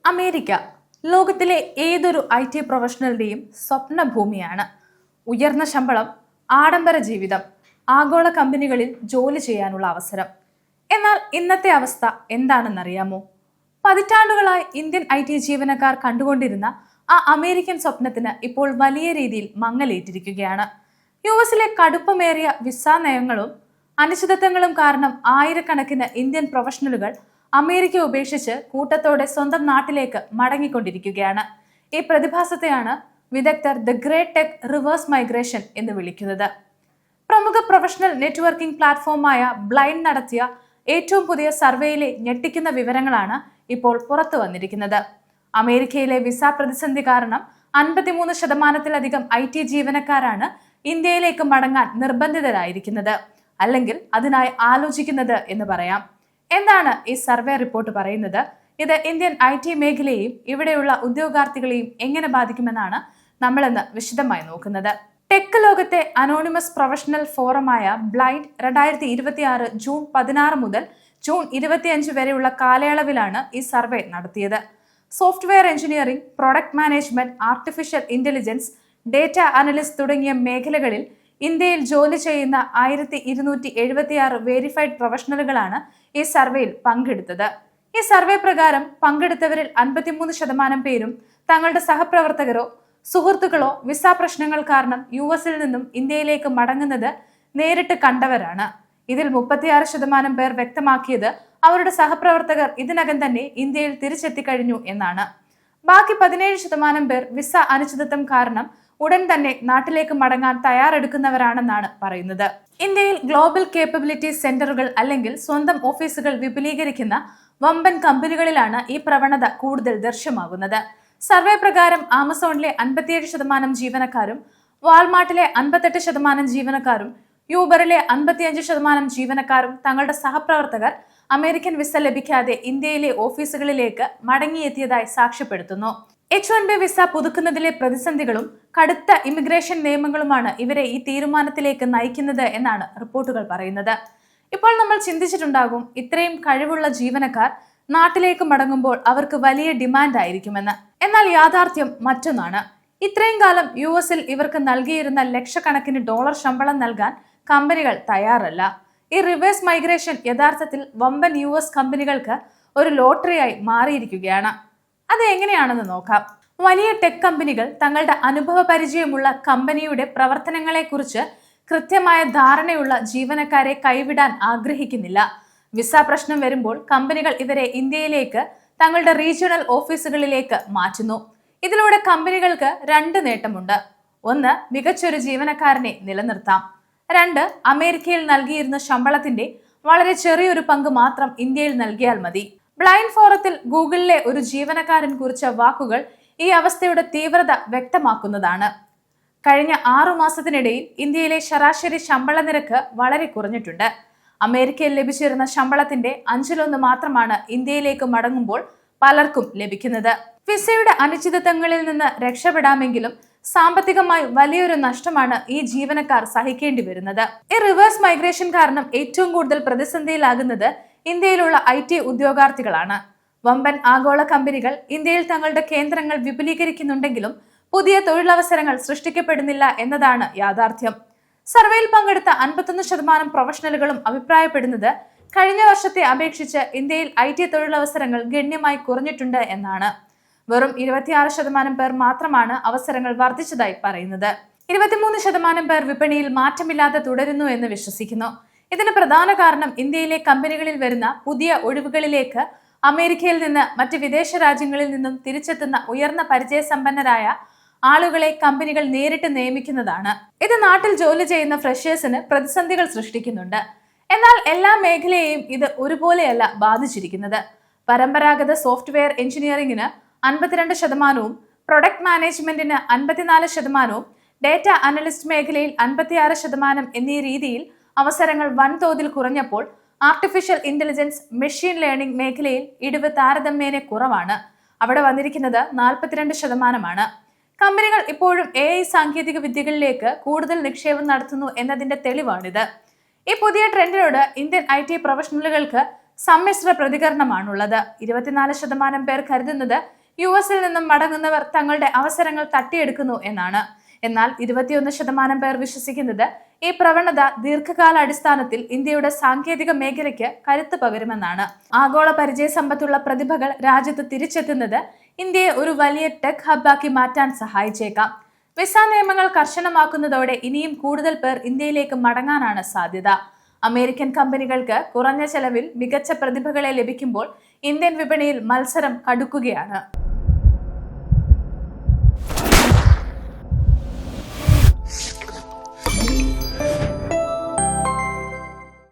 America ലോകത്തിലെ ഏതൊരു IT പ്രൊഫഷണലുടെയും സ്വപ്നഭൂമിയാണ്. ഉയർന്ന ശമ്പളം, ആഡംബര ജീവിതം, ആഗോള കമ്പനികളിൽ ജോലി ചെയ്യാനുള്ള അവസരം. എന്നാൽ ഇന്നത്തെ അവസ്ഥ എന്താണെന്നറിയാമോ? പതിറ്റാണ്ടുകളായി ഇന്ത്യൻ IT ജീവനക്കാർ കണ്ടുകൊണ്ടിരുന്ന ആ അമേരിക്കൻ സ്വപ്നത്തിന് ഇപ്പോൾ വലിയ രീതിയിൽ മങ്ങലേറ്റിരിക്കുകയാണ്. US കടുപ്പമേറിയ വിസ നയങ്ങളും അനിശ്ചിതത്വങ്ങളും കാരണം ആയിരക്കണക്കിന് ഇന്ത്യൻ പ്രൊഫഷണലുകൾ അമേരിക്ക ഉപേക്ഷിച്ച് കൂട്ടത്തോടെ സ്വന്തം നാട്ടിലേക്ക് മടങ്ങിക്കൊണ്ടിരിക്കുകയാണ്. ഈ പ്രതിഭാസത്തെയാണ് വിദഗ്ധർ the great tech reverse migration എന്ന് വിളിക്കുന്നത്. പ്രമുഖ പ്രൊഫഷണൽ നെറ്റ്വർക്കിംഗ് പ്ലാറ്റ്ഫോമായ ബ്ലൈൻഡ് നടത്തിയ ഏറ്റവും പുതിയ സർവേയിലെ ഞെട്ടിക്കുന്ന വിവരങ്ങളാണ് ഇപ്പോൾ പുറത്തു വന്നിരിക്കുന്നത്. അമേരിക്കയിലെ വിസ പ്രതിസന്ധി കാരണം 53%-ലധികം IT ജീവനക്കാരാണ് ഇന്ത്യയിലേക്ക് മടങ്ങാൻ നിർബന്ധിതരായിരിക്കുന്നത്, അല്ലെങ്കിൽ അതിനായി ആലോചിക്കുന്നത് എന്ന് പറയാം. എന്താണ് ഈ സർവേ റിപ്പോർട്ട് പറയുന്നത്? ഇത് ഇന്ത്യൻ IT മേഖലയെയും ഇവിടെയുള്ള ഉദ്യോഗാർത്ഥികളെയും എങ്ങനെ ബാധിക്കുമെന്നാണ് നമ്മളിന്ന് വിശദമായി നോക്കുന്നത്. ടെക് ലോകത്തെ അനോണിമസ് പ്രൊഫഷണൽ ഫോറമായ ബ്ലൈൻഡ് 2026 ജൂൺ 16 മുതൽ ജൂൺ 25 വരെയുള്ള കാലയളവിലാണ് ഈ സർവേ നടത്തിയത്. Software engineering, product management, artificial intelligence, data analyst തുടങ്ങിയ മേഖലകളിൽ ഇന്ത്യയിൽ ജോലി ചെയ്യുന്ന 1276 വേരിഫൈഡ് പ്രൊഫഷണലുകളാണ് ഈ സർവേയിൽ പങ്കെടുത്തത്. ഈ സർവേ പ്രകാരം പങ്കെടുത്തവരിൽ 53% പേരും തങ്ങളുടെ സഹപ്രവർത്തകരോ സുഹൃത്തുക്കളോ വിസ പ്രശ്നങ്ങൾ കാരണം US നിന്നും ഇന്ത്യയിലേക്ക് മടങ്ങുന്നത് നേരിട്ട് കണ്ടവരാണ്. ഇതിൽ 36% പേർ വ്യക്തമാക്കിയത് അവരുടെ സഹപ്രവർത്തകർ ഇതിനകം തന്നെ ഇന്ത്യയിൽ തിരിച്ചെത്തിക്കഴിഞ്ഞു എന്നാണ്. ബാക്കി 17% പേർ വിസ അനിശ്ചിതത്വം കാരണം ഉടൻ തന്നെ നാട്ടിലേക്ക് മടങ്ങാൻ തയ്യാറെടുക്കുന്നവരാണെന്നാണ് പറയുന്നത്. ഇന്ത്യയിൽ ഗ്ലോബൽ കേപ്പബിലിറ്റി സെന്ററുകൾ അല്ലെങ്കിൽ സ്വന്തം ഓഫീസുകൾ വിപുലീകരിക്കുന്ന വമ്പൻ കമ്പനികളിലാണ് ഈ പ്രവണത കൂടുതൽ ദൃശ്യമാകുന്നത്. സർവേ പ്രകാരം ആമസോണിലെ 57% ജീവനക്കാരും, വാൾമാർട്ടിലെ 58% ജീവനക്കാരും, യൂബറിലെ 55% ജീവനക്കാരും തങ്ങളുടെ സഹപ്രവർത്തകർ അമേരിക്കൻ വിസ ലഭിക്കാതെ ഇന്ത്യയിലെ ഓഫീസുകളിലേക്ക് മടങ്ങിയെത്തിയതായി സാക്ഷ്യപ്പെടുത്തുന്നു. H-1B വിസ പുതുക്കുന്നതിലെ പ്രതിസന്ധികളും കടുത്ത ഇമിഗ്രേഷൻ നിയമങ്ങളുമാണ് ഇവരെ ഈ തീരുമാനത്തിലേക്ക് നയിക്കുന്നത് എന്നാണ് റിപ്പോർട്ടുകൾ പറയുന്നത്. ഇപ്പോൾ നമ്മൾ ചിന്തിച്ചിട്ടുണ്ടാകും, ഇത്രയും കഴിവുള്ള ജീവനക്കാർ നാട്ടിലേക്ക് മടങ്ങുമ്പോൾ അവർക്ക് വലിയ ഡിമാൻഡ് ആയിരിക്കുമെന്ന്. എന്നാൽ യാഥാർത്ഥ്യം മറ്റൊന്നാണ്. ഇത്രയും കാലം US ഇവർക്ക് നൽകിയിരുന്ന ലക്ഷക്കണക്കിന് ഡോളർ ശമ്പളം നൽകാൻ കമ്പനികൾ തയ്യാറല്ല. ഈ റിവേഴ്സ് മൈഗ്രേഷൻ യഥാർത്ഥത്തിൽ വമ്പൻ US കമ്പനികൾക്ക് ഒരു ലോട്ടറിയായി മാറിയിരിക്കുകയാണ്. അത് എങ്ങനെയാണെന്ന് നോക്കാം. വലിയ ടെക് കമ്പനികൾ തങ്ങളുടെ അനുഭവ പരിചയമുള്ള കമ്പനിയുടെ പ്രവർത്തനങ്ങളെക്കുറിച്ച് കൃത്യമായ ധാരണയുള്ള ജീവനക്കാരെ കൈവിടാൻ ആഗ്രഹിക്കുന്നില്ല. വിസ പ്രശ്നം വരുമ്പോൾ കമ്പനികൾ ഇവരെ ഇന്ത്യയിലേക്ക് തങ്ങളുടെ റീജിയണൽ ഓഫീസുകളിലേക്ക് മാറ്റുന്നു. ഇതിലൂടെ കമ്പനികൾക്ക് 2 നേട്ടമുണ്ട്. 1, മികച്ചൊരു ജീവനക്കാരനെ നിലനിർത്താം. 2, അമേരിക്കയിൽ നൽകിയിരുന്ന ശമ്പളത്തിന്റെ വളരെ ചെറിയൊരു പങ്ക് മാത്രം ഇന്ത്യയിൽ നൽകിയാൽ മതി. ബ്ലൈൻഡ് ഫോറത്തിൽ ഗൂഗിളിലെ ഒരു ജീവനക്കാരൻ കുറിച്ച വാക്കുകൾ ഈ അവസ്ഥയുടെ തീവ്രത വ്യക്തമാക്കുന്നതാണ്. കഴിഞ്ഞ 6 മാസത്തിനിടയിൽ ഇന്ത്യയിലെ ശരാശരി ശമ്പള നിരക്ക് വളരെ കുറഞ്ഞിട്ടുണ്ട്. അമേരിക്കയിൽ ലഭിച്ചിരുന്ന ശമ്പളത്തിന്റെ 1/5 മാത്രമാണ് ഇന്ത്യയിലേക്ക് മടങ്ങുമ്പോൾ പലർക്കും ലഭിക്കുന്നത്. വിസയുടെ അനിശ്ചിതത്വങ്ങളിൽ നിന്ന് രക്ഷപ്പെടാമെങ്കിലും സാമ്പത്തികമായി വലിയൊരു നഷ്ടമാണ് ഈ ജീവനക്കാർ സഹിക്കേണ്ടി വരുന്നത്. ഈ റിവേഴ്സ് മൈഗ്രേഷൻ കാരണം ഏറ്റവും കൂടുതൽ പ്രതിസന്ധിയിലാകുന്നത് ഇന്ത്യയിലുള്ള IT ഉദ്യോഗാർത്ഥികളാണ്. വമ്പൻ ആഗോള കമ്പനികൾ ഇന്ത്യയിൽ തങ്ങളുടെ കേന്ദ്രങ്ങൾ വിപുലീകരിക്കുന്നുണ്ടെങ്കിലും പുതിയ തൊഴിലവസരങ്ങൾ സൃഷ്ടിക്കപ്പെടുന്നില്ല എന്നതാണ് യാഥാർത്ഥ്യം. സർവേയിൽ പങ്കെടുത്ത 51% പ്രൊഫഷണലുകളും അഭിപ്രായപ്പെടുന്നത് കഴിഞ്ഞ വർഷത്തെ അപേക്ഷിച്ച് ഇന്ത്യയിൽ IT തൊഴിലവസരങ്ങൾ ഗണ്യമായി കുറഞ്ഞിട്ടുണ്ട് എന്നാണ്. വെറും 26% പേർ മാത്രമാണ് അവസരങ്ങൾ വർദ്ധിച്ചതായി പറയുന്നത്. 23% പേർ വിപണിയിൽ മാറ്റമില്ലാതെ തുടരുന്നു എന്ന് വിശ്വസിക്കുന്നു. ഇതിന് പ്രധാന കാരണം ഇന്ത്യയിലെ കമ്പനികളിൽ വരുന്ന പുതിയ ഒഴിവുകളിലേക്ക് അമേരിക്കയിൽ നിന്ന് മറ്റ് വിദേശ രാജ്യങ്ങളിൽ നിന്നും തിരിച്ചെത്തുന്ന ഉയർന്ന പരിചയസമ്പന്നരായ ആളുകളെ കമ്പനികൾ നേരിട്ട് നിയമിക്കുന്നതാണ്. ഇത് നാട്ടിൽ ജോലി ചെയ്യുന്ന ഫ്രഷേഴ്സിന് പ്രതിസന്ധികൾ സൃഷ്ടിക്കുന്നുണ്ട്. എന്നാൽ എല്ലാ മേഖലയെയും ഇത് ഒരുപോലെയല്ല ബാധിച്ചിരിക്കുന്നത്. പരമ്പരാഗത സോഫ്റ്റ്വെയർ എഞ്ചിനീയറിംഗിന് 52%, പ്രൊഡക്റ്റ് മാനേജ്മെന്റിന് 54%, ഡേറ്റ അനലിസ്റ്റ് മേഖലയിൽ 56% എന്നീ രീതിയിൽ അവസരങ്ങൾ വൻതോതിൽ കുറഞ്ഞപ്പോൾ ആർട്ടിഫിഷ്യൽ ഇന്റലിജൻസ്, മെഷീൻ ലേണിംഗ് മേഖലയിൽ ഇടിവ് താരതമ്യേന കുറവാണ്. അവിടെ വന്നിരിക്കുന്നത് 42%. കമ്പനികൾ ഇപ്പോഴും AI സാങ്കേതിക വിദ്യകളിലേക്ക് കൂടുതൽ നിക്ഷേപം നടത്തുന്നു എന്നതിന്റെ തെളിവാണിത്. ഈ പുതിയ ട്രെൻഡിനോട് ഇന്ത്യൻ IT പ്രൊഫഷണലുകൾക്ക് സമ്മിശ്ര പ്രതികരണമാണുള്ളത്. 24% പേർ കരുതുന്നത് US-ൽ നിന്നും മടങ്ങുന്നവർ തങ്ങളുടെ അവസരങ്ങൾ തട്ടിയെടുക്കുന്നു എന്നാണ്. എന്നാൽ 21% പേർ വിശ്വസിക്കുന്നത് ഈ പ്രവണത ദീർഘകാല അടിസ്ഥാനത്തിൽ ഇന്ത്യയുടെ സാങ്കേതിക മേഖലയ്ക്ക് കരുത്ത് പകരുമെന്നാണ്. ആഗോള പരിചയ സമ്പത്തുള്ള പ്രതിഭകൾ രാജ്യത്ത് തിരിച്ചെത്തുന്നത് ഇന്ത്യയെ ഒരു വലിയ ടെക് ഹബ്ബാക്കി മാറ്റാൻ സഹായിച്ചേക്കാം. വിസ നിയമങ്ങൾ കർശനമാക്കുന്നതോടെ ഇനിയും കൂടുതൽ പേർ ഇന്ത്യയിലേക്ക് മടങ്ങാനാണ് സാധ്യത. അമേരിക്കൻ കമ്പനികൾക്ക് കുറഞ്ഞ ചെലവിൽ മികച്ച പ്രതിഭകളെ ലഭിക്കുമ്പോൾ ഇന്ത്യൻ വിപണിയിൽ മത്സരം കടുക്കുകയാണ്.